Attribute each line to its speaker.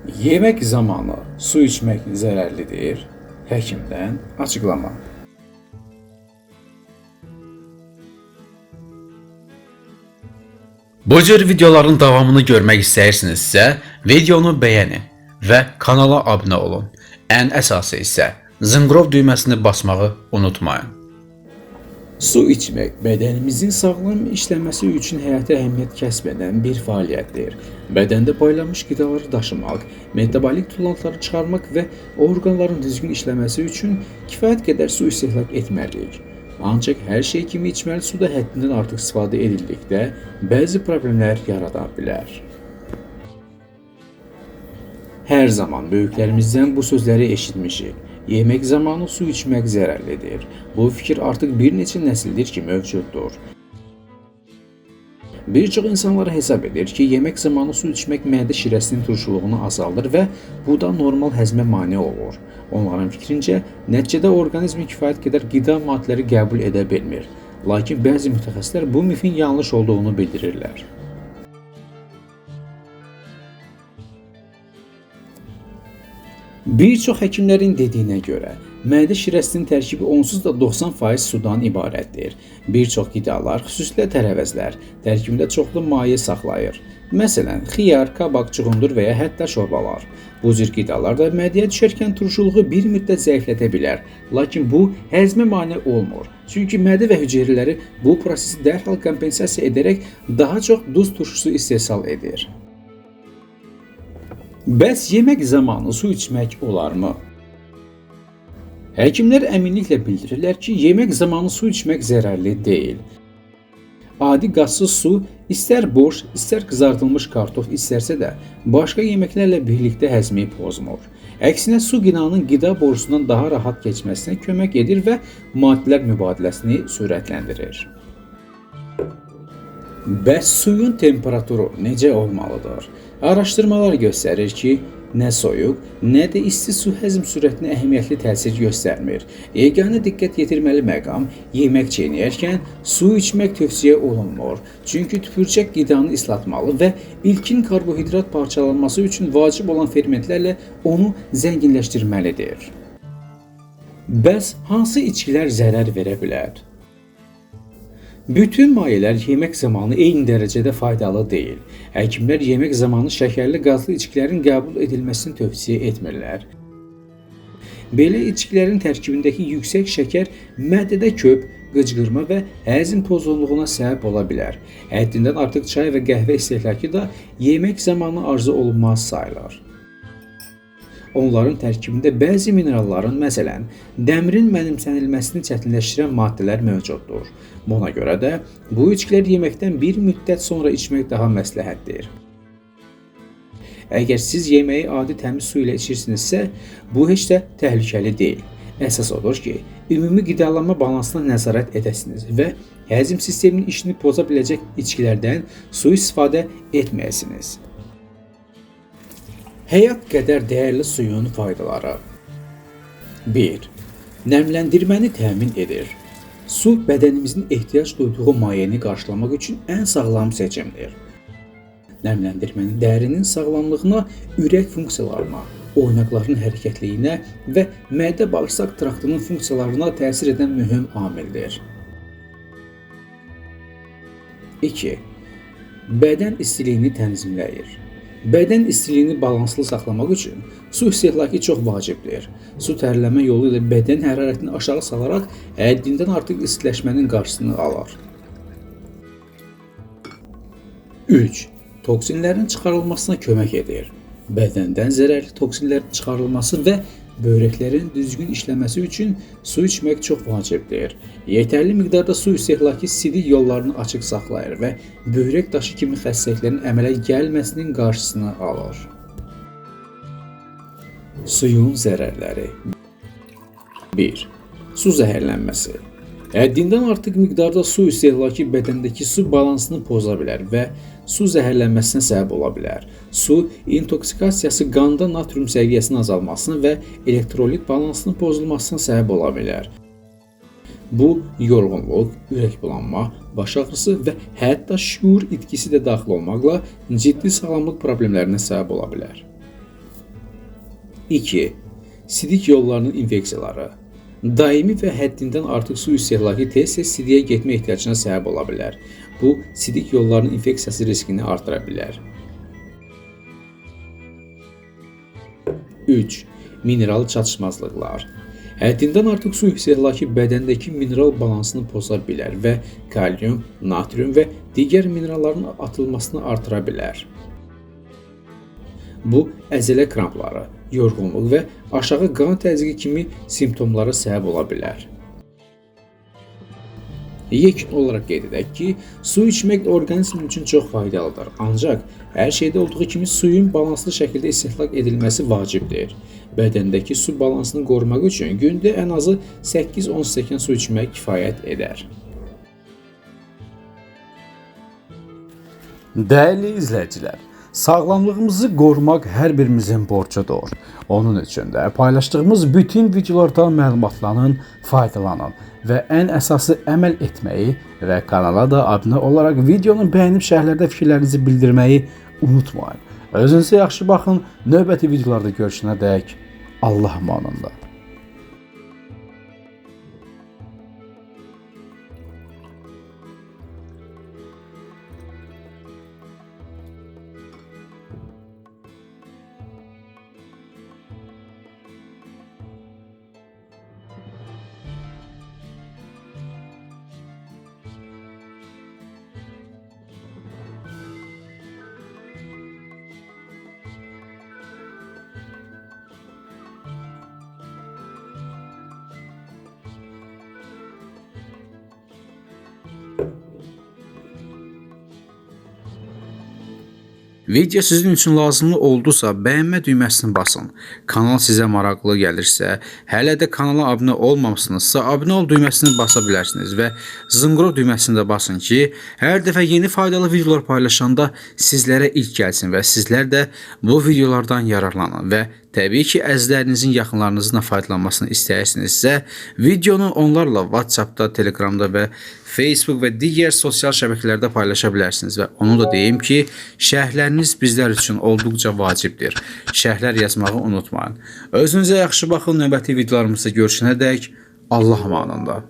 Speaker 1: Yemək zamanı su içmək zərərlidir. Həkimdən açıqlama.
Speaker 2: Bu cür videoların davamını görmək istəyirsinizsə, videonu bəyənin və kanala abunə olun. Ən əsası isə zınqrov düyməsini basmağı unutmayın.
Speaker 1: Su içmək bədənimizin sağlam işləməsi üçün həyati əhəmiyyət kəsb edən bir fəaliyyətdir. Bədəndə paylanmış qidaları daşımaq, metabolik tullantıları çıxarmaq və orqanların düzgün işləməsi üçün kifayət qədər su istehlak etməliyik. Ancaq hər şey kimi içməli suda həddindən artıq istifadə edildikdə bəzi problemlər yarada bilər. Hər zaman böyüklərimizdən bu sözləri eşitmişik. Yemək zamanı su içmək zərərlidir. Bu fikir artıq bir neçə nəsildir ki, mövcuddur. Bir çox insanlar hesab edir ki, yemək zamanı su içmək mədə şirəsinin turşuluğunu azaldır və bu da normal həzmə mane olur. Onların fikrincə, nəticədə orqanizmin kifayət qədər qida maddələri qəbul edə bilmir. Lakin bəzi mütəxəssislər bu mifin yanlış olduğunu bildirirlər. Bir çox həkimlərin dediyinə görə, mədə şirəsinin tərkibi onsuz da 90% sudan ibarətdir. Bir çox qidalar, xüsusilə tərəvəzlər, tərkibində çoxlu maye saxlayır. Məsələn, xiyar, kabaq, çuğundur və ya hətta şorbalar. Bu cür qidalar da mədəyə düşərkən turşuluğu bir müddət zəiflədə bilər. Lakin bu həzmə mane olmur. Çünki mədə və hüceyrələri bu prosesi dərhal kompensasiya edərək daha çox duz turşusu istehsal edir. Bəs yemək zamanı su içmək olarmı? Həkimlər əminliklə bildirirlər ki, yemək zamanı su içmək zərərli deyil. Adi qazsız su, istər borş, istər qızardılmış kartof istərsə də, başqa yeməklərlə birlikdə həzmi pozmur. Əksinə su qidanın qida borusundan daha rahat keçməsinə kömək edir və maddələr mübadiləsini sürətləndirir. Bəs suyun temperaturu necə olmalıdır? Araşdırmalar göstərir ki, nə soyuq, nə də isti su həzm sürətinə əhəmiyyətli təsir göstərmir. Yeganə diqqət yetirməli məqam yemək çeynəyərkən su içmək tövsiyə olunmur. Çünki tüpürcək qidanı islatmalı və ilkin karbohidrat parçalanması üçün vacib olan fermentlərlə onu zənginləşdirməlidir. Bəs hansı içkilər zərər verə bilər? Bütün mayələr yemək zamanı eyni dərəcədə faydalı deyil. Həkimlər yemək zamanı şəkərli qazlı içkilərin qəbul edilməsini tövsiyə etmirlər. Belə içkilərin tərkibindəki yüksək şəkər mədədə köp, qıcqırma və həzm pozğunluğuna səbəb ola bilər. Həddindən artıq çay və qəhvə istehlakı da yemək zamanı arzu olunmaz sayılır. Onların tərkibində bəzi mineralların, məsələn, dəmirin mənimsənilməsini çətinləşdirən maddələr mövcuddur. Buna görə də bu içkilər yeməkdən bir müddət sonra içmək daha məsləhətdir. Əgər siz yeməyi adi təmiz su ilə içirsinizsə, bu heç də təhlükəli deyil. Əsas odur ki, ümumi qidalanma balansına nəzarət edəsiniz və həzm sisteminin işini poza biləcək içkilərdən su istifadə etməyəsiniz. Həyat qədər dəyərli suyun faydaları. 1. Nəmləndirməni təmin edir. Su bədənimizin ehtiyac duyduğu mayəni qarşılamaq üçün ən sağlam seçimdir. Nəmləndirmənin dərinin sağlamlığına, ürək funksiyalarına, oynaqların hərəkətliyinə və mədə-bağırsaq traktının funksiyalarına təsir edən mühüm amildir. 2. Bədən istiliyini tənzimləyir. Bədən istiliyini balanslı saxlamaq üçün su istehlakı çox vacibdir. Su tərləmə yolu ilə bədən hərarətini aşağı salaraq həddindən artıq istiləşmənin qarşısını alır. 3. Toksinlərin çıxarılmasına kömək edir. Bədəndən zərərli toksinlərin çıxarılması və böyrəklərin düzgün işləməsi üçün su içmək çox vacibdir. Yetərli miqdarda su istehlakı sidik yollarını açıq saxlayır və böyrək daşı kimi xəstəliklərin əmələ gəlməsinin qarşısını alır. Suyun zərərləri. 1. Su zəhərlənməsi. Həddindən artıq miqdarda su istehlakı bədəndəki su balansını poza bilər və su zəhərlənməsinə səbəb ola bilər. Su intoksikasiyası qanda natrium səviyyəsinin azalmasına və elektrolit balansının pozulmasına səbəb ola bilər. Bu, yorğunluq, ürək bulanma, baş ağrısı və hətta şüur itkisi də daxil olmaqla ciddi sağlamlıq problemlərinə səbəb ola bilər. 2. Sidik yollarının infeksiyaları. Daimi və həddindən artıq su istehlakı tez-tez sidiyə getmə ehtiyacına səbəb ola bilər. Bu, sidik yollarının infeksiyası riskini artıra bilər. 3. Mineral çatışmazlıqlar. Həddindən artıq su istehlakı bədəndəki mineral balansını poza bilər və kalium, natrium və digər mineralların atılmasını artıra bilər. Bu, əzələ krampları, yorğunluq və aşağı qan təzyiqi kimi simptomlara səbəb ola bilər. Yekun olaraq qeyd edək ki, su içmək orqanizm üçün çox faydalıdır. Ancaq hər şeydə olduğu kimi suyun balanslı şəkildə istehlak edilməsi vacibdir. Bədəndəki su balansını qorumaq üçün gündə ən azı 8-10 stəkan su içmək kifayət edər.
Speaker 2: Dəyərli izləyicilər, sağlamlığımızı qorumaq hər birimizin borcudur. Onun üçün də paylaşdığımız bütün videolardan məlumatlanın, faydalanın və ən əsası əməl etməyi və kanala da abunə olaraq videonu bəyənib şərhlərdə fikirlərinizi bildirməyi unutmayın. Özünüzə yaxşı baxın, növbəti videolarda görüşənədək Allah amanında. Video sizin üçün lazımlı oldusa bəyənmə düyməsini basın. Kanal sizə maraqlı gəlirsə, hələ də kanala abunə olmamışsınızsa abunə ol düyməsini basa bilərsiniz və zınqrov düyməsini də basın ki, hər dəfə yeni faydalı videolar paylaşanda sizlərə ilk gəlsin və sizlər də bu videolardan yararlanın və təbii ki, əzizlərinizin yaxınlarınızın faydalanmasını istəyirsinizsə, videonu onlarla WhatsAppda, Telegramda və Facebook və digər sosial şəbəkələrdə paylaşa bilərsiniz və onu da deyim ki, şərhləriniz bizlər üçün olduqca vacibdir. Şərhlər yazmağı unutmayın. Özünüzə yaxşı baxın, növbəti videolarımızda görüşənədək Allah amanında.